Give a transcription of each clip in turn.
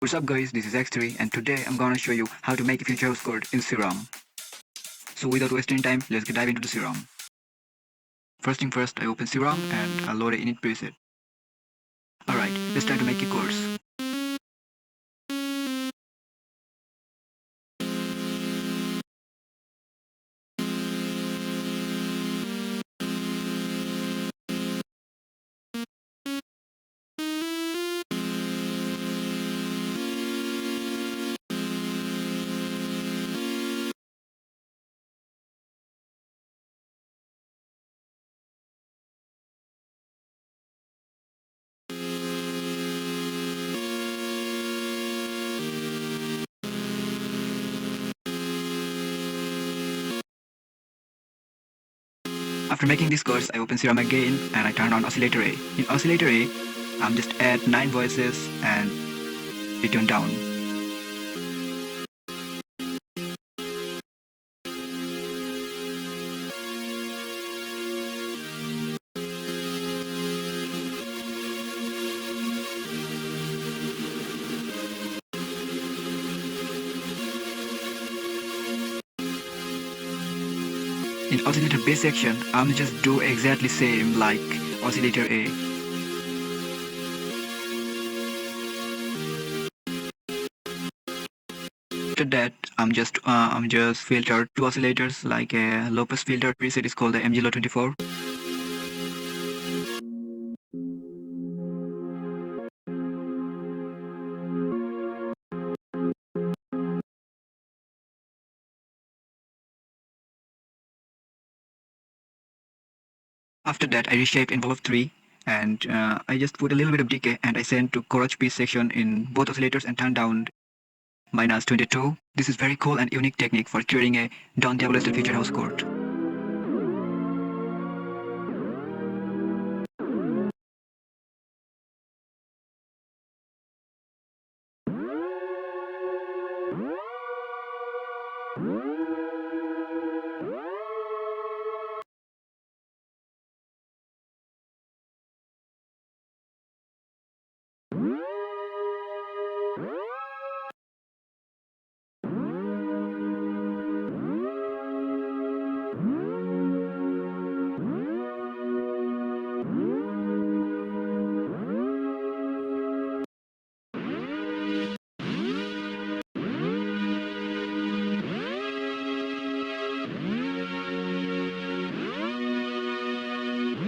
What's up guys, this is X3 and today I'm gonna show you how to make a future house chord in serum. So without wasting time, let's get dive into the serum. First thing first, I open serum and I load a init preset. Alright, let's try to make a chords. After making these chords, I open serum again and I turn on oscillator A. In oscillator A, I'm just add 9 voices and return down. In oscillator B section, I'm just do exactly same like oscillator A. After that, I'm just filter two oscillators like a low pass filter preset is called the MG-Low 24. After that, I reshaped envelope 3 and I just put a little bit of decay and I sent to chorus pitch section in both oscillators and turned down -22. This is very cool and unique technique for creating a Diablo style featured house chord.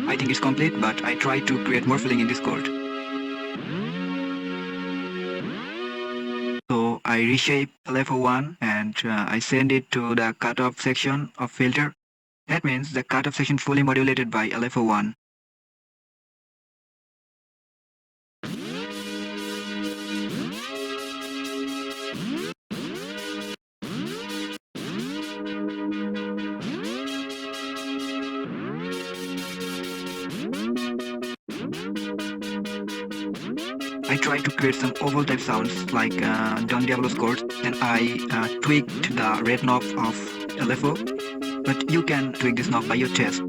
I think it's complete, but I try to create more feeling in this chord. So I reshape LFO1 and I send it to the cutoff section of filter. That means the cutoff section fully modulated by LFO1. I try to create some oval type sounds like Don Diablo's chords, and I tweaked the red knob of LFO, but you can tweak this knob by your taste.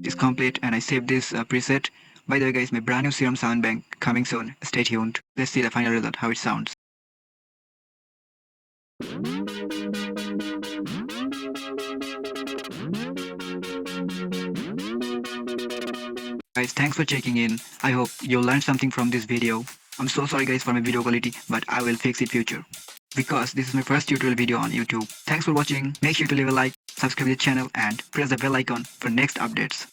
It's complete and I saved this preset. By the way guys, my brand new serum sound bank coming soon. Stay tuned. Let's see the final result, how it sounds. Guys, thanks for checking in. I hope you learned something from this video. I'm so sorry guys for my video quality, but I will fix it future. Because this is my first tutorial video on YouTube. Thanks for watching. Make sure to leave a like, subscribe to the channel and press the bell icon for next updates.